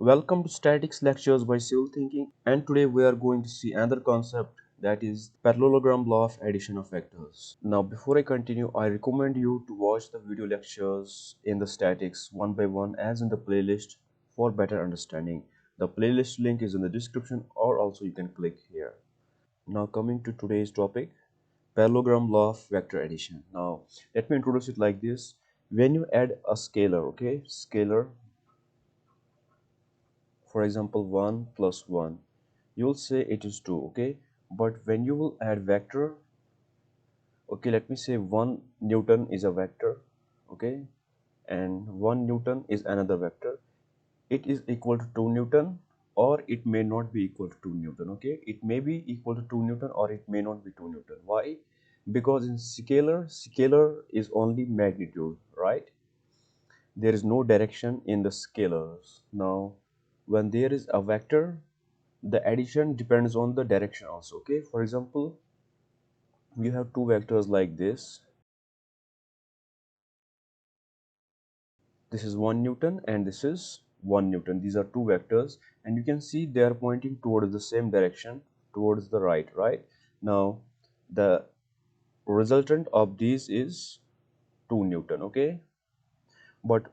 Welcome to Statics Lectures by Civil Thinking, and today we are going to see another concept, that is parallelogram law of addition of vectors. Now before I continue, I recommend you to watch the video lectures in the statics one by one as in the playlist for better understanding. The playlist link is in the description, or also you can click here. Now coming to today's topic, parallelogram law of vector addition. Now let me introduce it like this. When you add a scalar, scalar, for example 1 plus 1, you will say it is 2, but when you will add vector, let me say 1 newton is a vector, okay, and 1 newton is another vector. It is equal to 2 newton, or it may not be equal to 2 newton, it may be equal to 2 newton, or it may not be 2 newton. Why? Because in scalar is only magnitude, right? There is no direction in the scalars. Now when there is a vector, the addition depends on the direction also. For example, you have two vectors like this. This is 1 newton and this is 1 newton. These are two vectors, and you can see they are pointing towards the same direction, towards the right. Now the resultant of these is 2 newton, but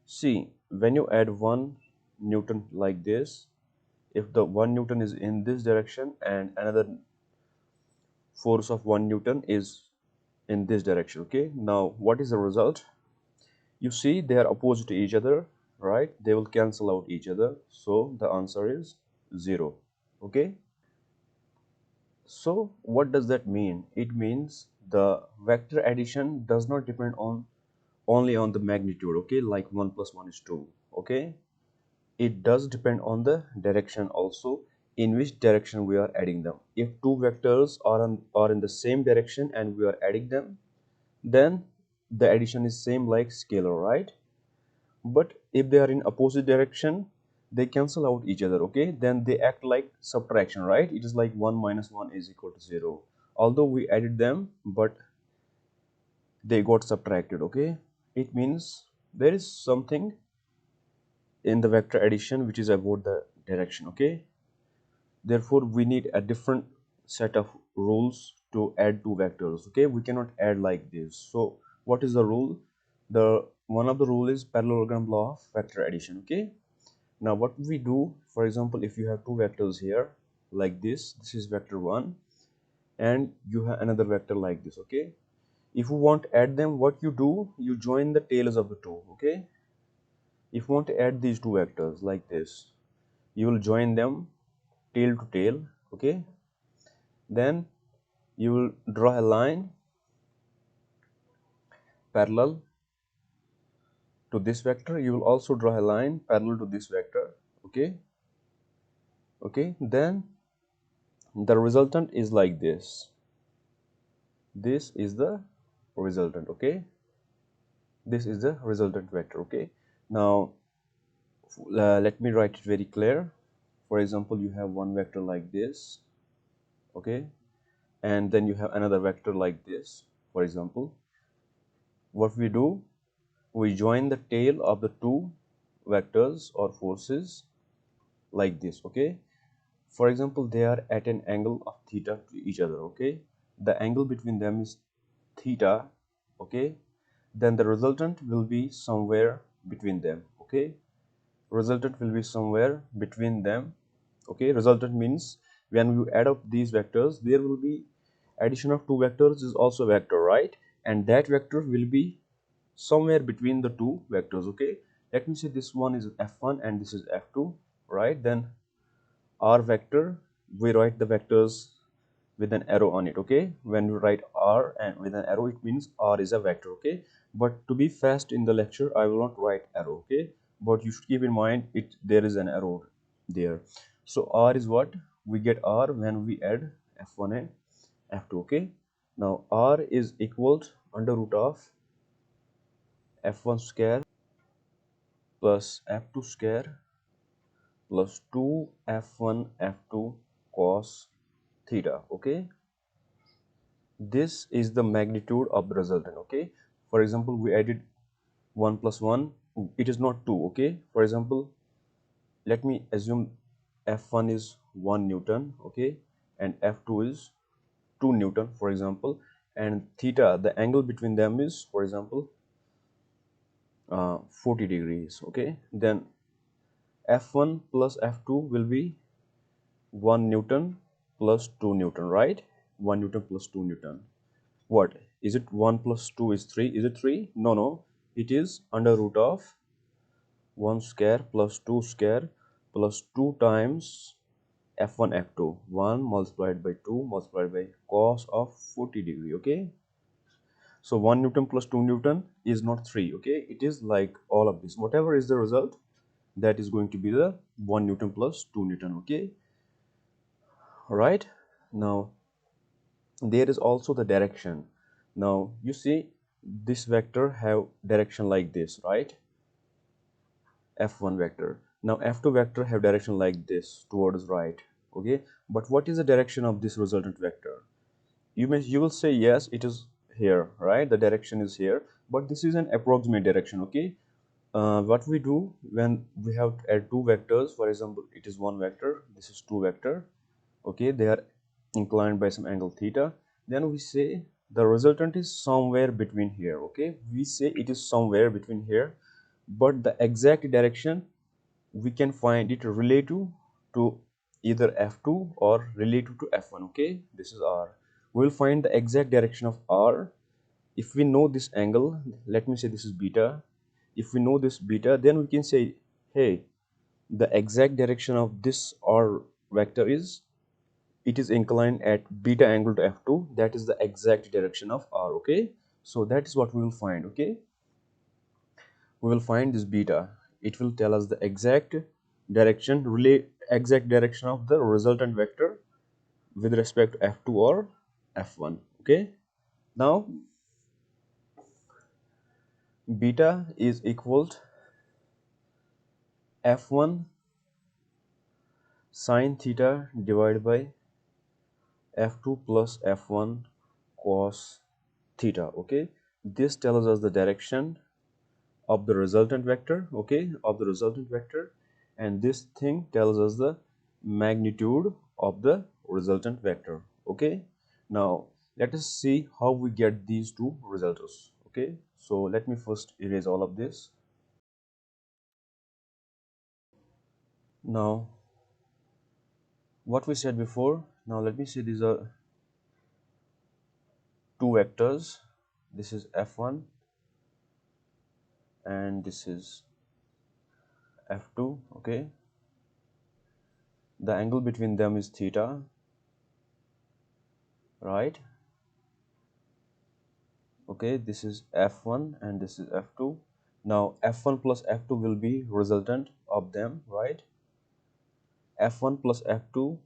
see, when you add 1 newton like this, if the 1 newton is in this direction and another force of 1 newton is in this direction, now what is the result? You see they are opposite to each other, right? They will cancel out each other, so the answer is 0. So what does that mean? It means the vector addition does not depend on only on the magnitude, like 1 plus 1 is 2, it does depend on the direction also, in which direction we are adding them. If two vectors are in the same direction and we are adding them, then the addition is same like scalar, right? But if they are in opposite direction, they cancel out each other, then they act like subtraction, right? It is like 1 minus 1 is equal to 0, although we added them, but they got subtracted. It means there is something in the vector addition which is about the direction. Therefore we need a different set of rules to add two vectors. We cannot add like this. So what is the rule? The one of the rule is parallelogram law of vector addition. Now what we do, for example, if you have two vectors here like this is vector 1, and you have another vector like this. If you want to add them, what you do, you join the tails of the two. If you want to add these two vectors like this, you will join them tail to tail. Then you will draw a line parallel to this vector. You will also draw a line parallel to this vector. Then the resultant is like this. This is the resultant. This is the resultant vector. Now let me write it very clear. For example, you have one vector like this, and then you have another vector like this. For example, what we do, we join the tail of the two vectors or forces like this. For example, they are at an angle of theta to each other. The angle between them is theta. Then the resultant will be somewhere between them. Resultant will be somewhere between them. Resultant means when you add up these vectors, there will be addition of two vectors is also a vector, right? And that vector will be somewhere between the two vectors. Let me say this one is f1 and this is f2, right? Then r vector, we write the vectors with an arrow on it. When we write r and with an arrow, it means r is a vector. But to be fast in the lecture, I will not write arrow. But you should keep in mind it there is an arrow there. So r is what? We get r when we add f1 and f2. Now r is equal to under root of f1 square plus f2 square plus 2 f1 f2 cos theta. This is the magnitude of the resultant. For example, we added 1 plus 1, it is not 2. For example, let me assume F1 is 1 Newton, okay, and F2 is 2 Newton, for example, and theta, the angle between them is, for example, 40 degrees, okay. Then F1 plus F2 will be 1 Newton plus 2 Newton, right? 1 Newton plus 2 Newton. What? Is it 1 plus 2 is 3? Is it 3? No, no. It is under root of 1 square plus 2 square plus 2 times F1 F2. 1 multiplied by 2 multiplied by cos of 40 degree, okay? So 1 Newton plus 2 Newton is not 3, okay? It is like all of this. Whatever is the result, that is going to be the 1 Newton plus 2 Newton, okay? Alright? Now, there is also the direction. Now, you see, this vector have direction like this, right? F1 vector. Now, F2 vector have direction like this, towards right, okay? But what is the direction of this resultant vector? You will say yes, it is here, right? The direction is here, but this is an approximate direction, okay. What we do when we have to add two vectors, for example, it is one vector, this is two vector, okay, they are inclined by some angle theta, then we say the resultant is somewhere between here, okay, we say it is somewhere between here, but the exact direction we can find it relative to either F2 or relative to F1, okay. This is R. We will find the exact direction of R if we know this angle. Let me say this is beta. If we know this beta, then we can say, hey, the exact direction of this R vector is, it is inclined at beta angle to F2. That is the exact direction of R, okay. So that is what we will find, okay. We will find this beta. It will tell us the exact direction, exact direction of the resultant vector with respect to F2 or F1, okay. Now beta is equal to F1 sine theta divided by F2 plus F1 cos theta, okay. This tells us the direction of the resultant vector, okay, of the resultant vector, and this thing tells us the magnitude of the resultant vector, okay. Now let us see how we get these two results, okay. So let me first erase all of this. Now what we said before, now let me see, these are two vectors, this is F1 and this is F2, okay. The angle between them is theta, right? Okay, this is F1 and this is F2. Now F1 plus F2 will be resultant of them, right? F1 plus F2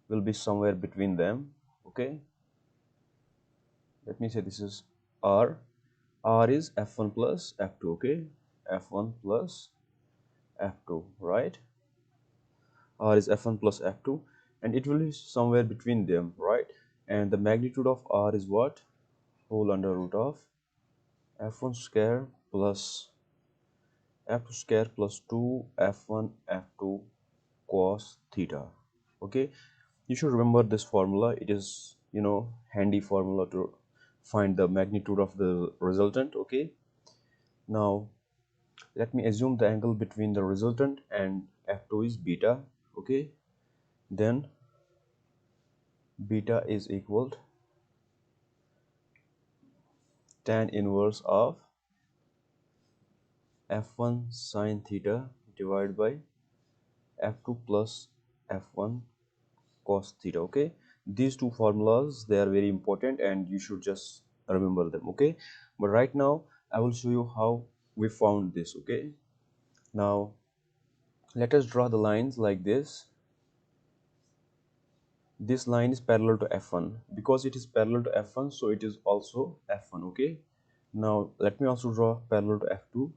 will be somewhere between them, okay. Let me say this is R. R is F1 plus F2, okay. F1 plus F2, right? R is F1 plus F2 and it will be somewhere between them, right? And the magnitude of R is what? Whole under root of F1 square plus F2 square plus 2 F1 F2 cos theta, okay. You should remember this formula. It is, handy formula to find the magnitude of the resultant, okay. Now let me assume the angle between the resultant and F2 is beta, okay. Then beta is equal to tan inverse of F1 sine theta divided by F2 plus F1 cos theta, okay. These two formulas, they are very important and you should just remember them, okay. But right now I will show you how we found this, okay. Now let us draw the lines like this. This line is parallel to F1. Because it is parallel to F1, so it is also F1, okay. Now let me also draw parallel to F2,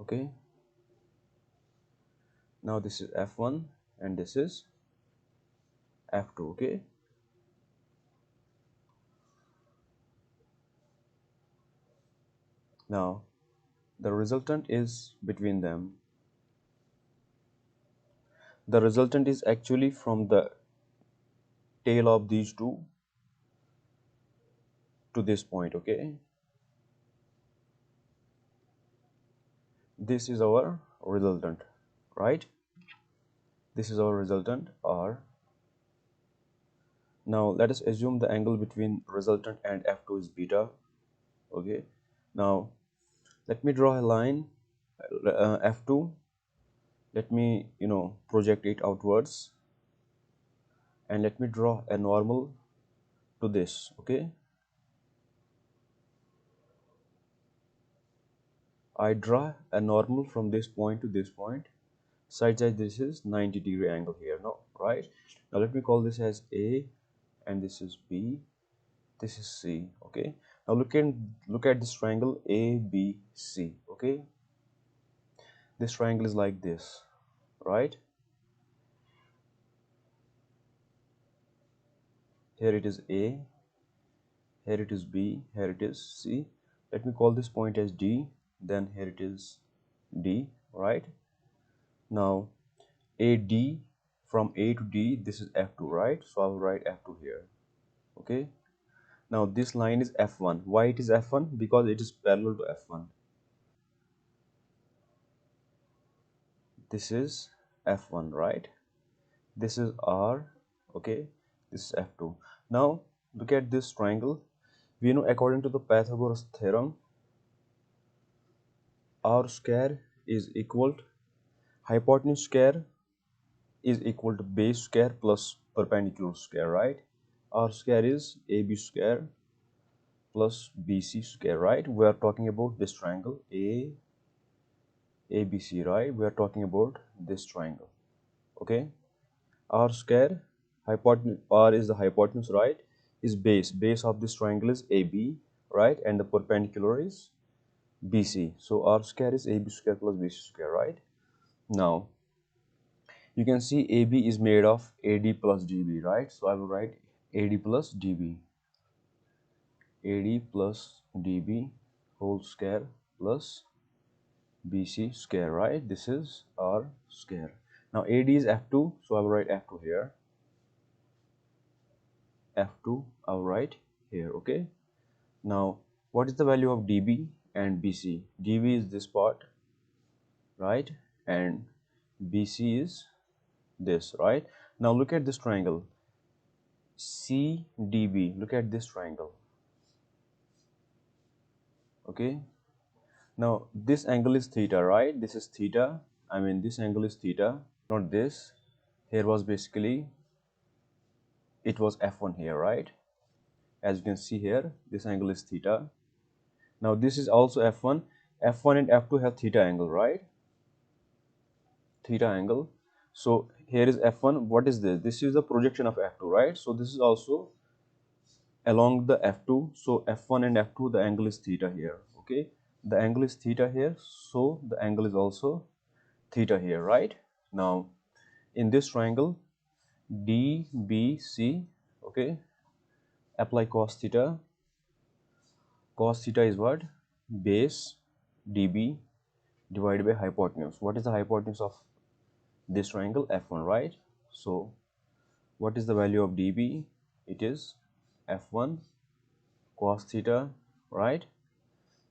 okay. Now this is F1 and this is F2, okay. Now the resultant is between them, The resultant is actually from the tail of these two to this point, okay? This is our resultant, right? This is our resultant R. Now let us assume the angle between resultant and F2 is beta, okay? Now let me draw a line, F2. Let me, project it outwards, and let me draw a normal to this, okay? I draw a normal from this point to this point. Side side, this is 90-degree angle here, no, right? Now let me call this as A, and this is B, this is C, okay? Now look at this triangle ABC, okay? This triangle is like this, right? Here it is A, here it is B, here it is C. Let me call this point as D, then here it is D, right? Now AD, from A to D, this is F2, right? So I will write F2 here, okay? Now this line is F1. Why it is F1? Because it is parallel to F1. This is F1, right? This is R, okay? This is F2. Now look at this triangle. We know according to the Pythagoras theorem, R square is equal to hypotenuse square is equal to base square plus perpendicular square, right? R square is AB square plus BC square, right? We are talking about this triangle ABC, right? We are talking about this triangle, okay? R square, hypotenuse, R is the hypotenuse, right? Is base of this triangle is AB, right? And the perpendicular is BC. So R square is AB square plus BC square, right? Now you can see AB is made of AD plus DB, right? So I will write AD plus DB, AD plus DB whole square plus BC square, right? This is R square. Now AD is F2, so I will write F2 here. F2 I will write here, okay? Now what is the value of DB and BC? DB is this part, right? And BC is this, right? Now look at this triangle CDB. Look at this triangle, okay? Now this angle is theta, right? This is theta. I mean this angle is theta, not this. Here was basically, it was F1 here, right? As you can see here, this angle is theta. Now this is also F1. F1 and F2 have theta angle, right? Theta angle. So here is F1. What is this? This is the projection of F2, right? So this is also along the F2. So F1 and F2, the angle is theta here, okay? The angle is theta here, so the angle is also theta here, right? Now in this triangle DBC, okay, apply cos theta. Cos theta is what? Base DB divided by hypotenuse. What is the hypotenuse of this triangle? F1, right? So what is the value of DB? It is F1 cos theta, right?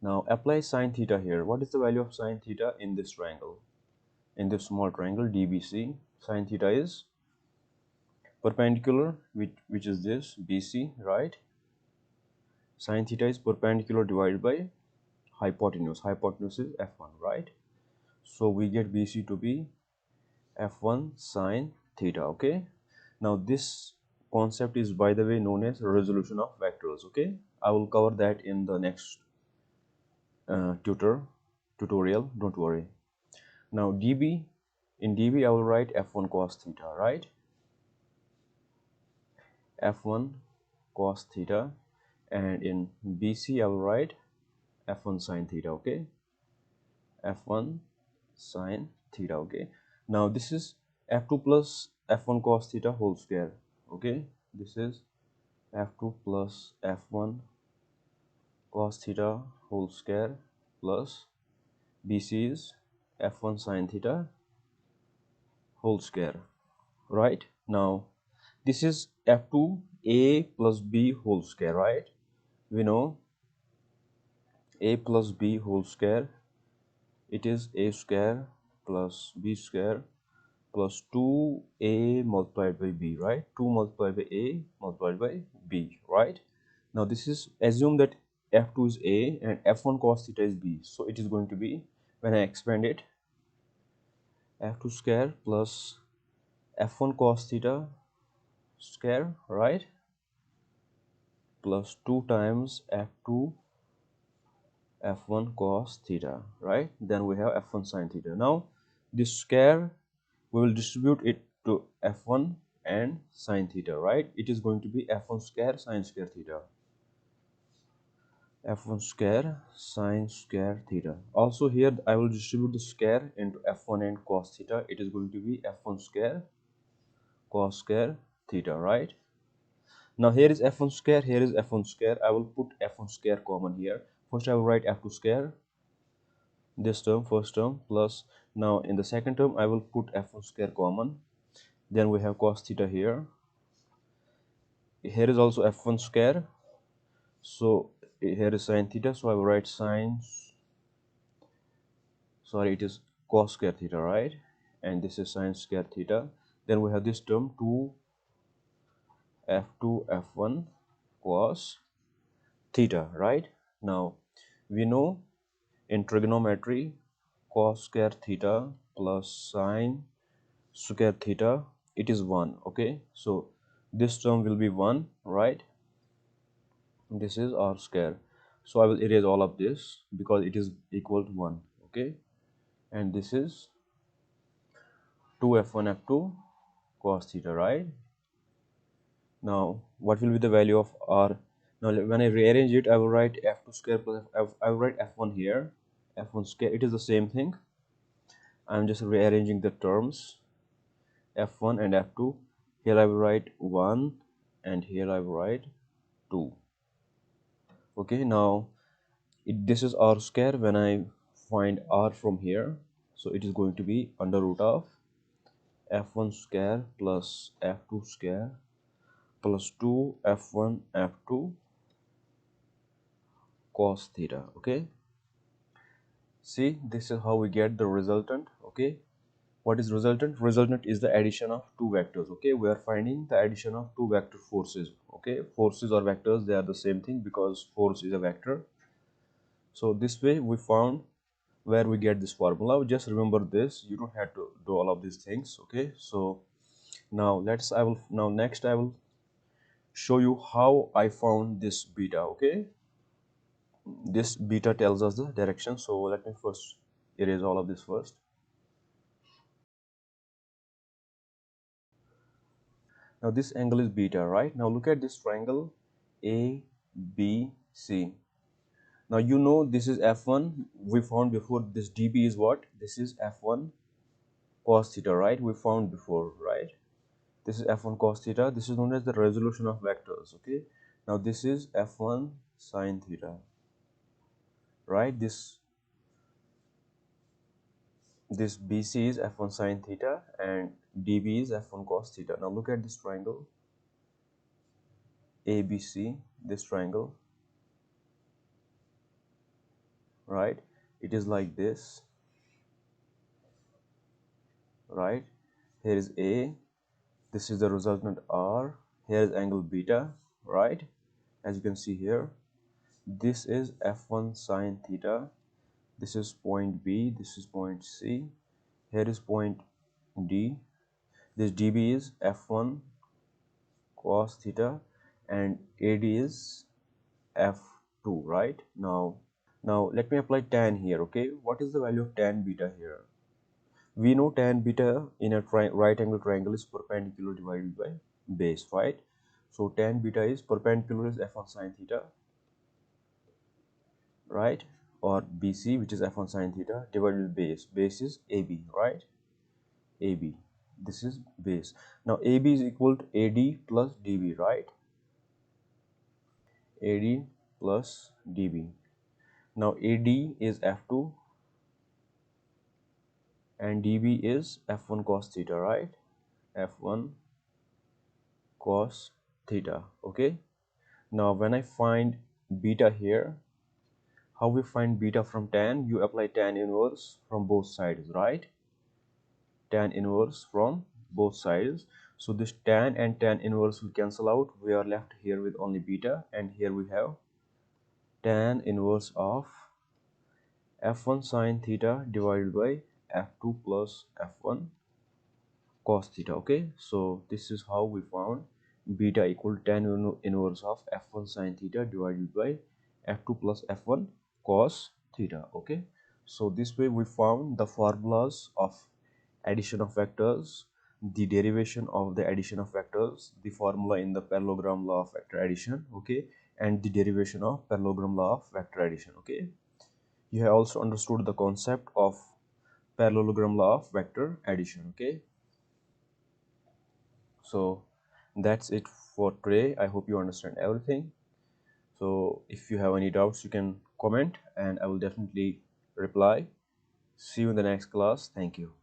Now apply sine theta here. What is the value of sine theta in this triangle? In this small triangle DBC, sine theta is perpendicular, which is this BC, right? Sine theta is perpendicular divided by hypotenuse. Hypotenuse is F1, right? So we get BC to be F1 sine theta, okay? Now this concept is, by the way, known as resolution of vectors, okay? I will cover that in the next tutorial, don't worry. Now dB, in dB I will write F1 cos theta, right? F1 cos theta, and in BC I will write F1 sine theta, okay? F1 sine theta, okay? Now this is F2 plus F1 cos theta whole square, okay? This is F2 plus F1 cos theta whole square plus BC is F1 sine theta whole square, right? Now this is f2 a plus b whole square, right? We know a plus b whole square, it is a square plus b square plus 2a multiplied by b, right? 2 multiplied by a multiplied by b, right? Now this is, assume that f2 is a and f1 cos theta is b, so it is going to be, when I expand it, f2 square plus f1 cos theta square, right, plus 2 times f2 f1 cos theta, right? Then we have f1 sin theta. Now this square, we will distribute it to f1 and sin theta, right? It is going to be f1 square sin square theta, f1 square sin square theta. Also here I will distribute the square into f1 and cos theta. It is going to be f1 square cos square theta, right? Now here is f1 square, here is f1 square. I will put f1 square common here. First I will write f2 square, this term, first term, plus, now in the second term I will put f1 square common. Then we have cos theta here. Here is also f1 square, so here is sin theta, so I will write sin, sorry, it is cos square theta, right? And this is sin square theta. Then we have this term 2 f2 f1 cos theta, right? Now we know in trigonometry cos square theta plus sine square theta, it is 1, okay? So this term will be 1, right? This is r square, so I will erase all of this because it is equal to 1, okay? And this is 2f1 f2 cos theta, right? Now what will be the value of r? Now when I rearrange it, I will write f2 square plus I will write f1 here, f1 square, it is the same thing. I'm just rearranging the terms, f1 and f2. Here I will write 1 and here I will write 2. Okay, now this is r square. When I find r from here, so it is going to be under root of f1 square plus f2 square plus 2 f1 f2 cos theta, okay? See, this is how we get the resultant, okay? What is resultant? Resultant is the addition of two vectors, okay? We are finding the addition of two vector forces, okay? Forces or vectors, they are the same thing because force is a vector. So this way we found where we get this formula. Just remember this, you don't have to do all of these things, okay? So now next I will show you how I found this beta, okay? This beta tells us the direction, so let me first erase all of this first. Now this angle is beta, right? Now look at this triangle ABC. Now you know this is f1, we found before. This dB is what? This is f1 cos theta, right? We found before, right? This is f1 cos theta. This is known as the resolution of vectors, okay? Now this is f1 sin theta, right? This BC is f1 sin theta and dB is f1 cos theta. Now look at this triangle ABC, this triangle, right? It is like this, right? Here is A, this is the resultant R, here is angle beta, right? As you can see here, this is f1 sin theta, this is point B, this is point C, here is point D, this dB is f1 cos theta and AD is f2, right? Now let me apply tan here, okay? What is the value of tan beta here? We know tan beta in a right angle triangle is perpendicular divided by base, right? So tan beta is perpendicular is f1 sin theta, right? Or BC, which is f1 sin theta, divided by base. Base is AB, right? AB. This is base. Now AB is equal to AD plus DB, right? AD plus DB. Now AD is f2 and dv is f1 cos theta, right? F1 cos theta. Okay, now when I find beta here, how we find beta from tan? You apply tan inverse from both sides, right? Tan inverse from both sides. So this tan and tan inverse will cancel out. We are left here with only beta, and here we have tan inverse of f1 sine theta divided by f2 plus f1 cos theta. Okay, so this is how we found beta equal tan inverse of f1 sine theta divided by f2 plus f1 cos theta. Okay, so this way we found the formulas of addition of vectors, the derivation of the addition of vectors, the formula in the parallelogram law of vector addition. Okay, and the derivation of parallelogram law of vector addition. Okay, you have also understood the concept of parallelogram law of vector addition. Okay, so that's it for today. I hope you understand everything. So if you have any doubts, you can comment and I will definitely reply. See you in the next class. Thank you.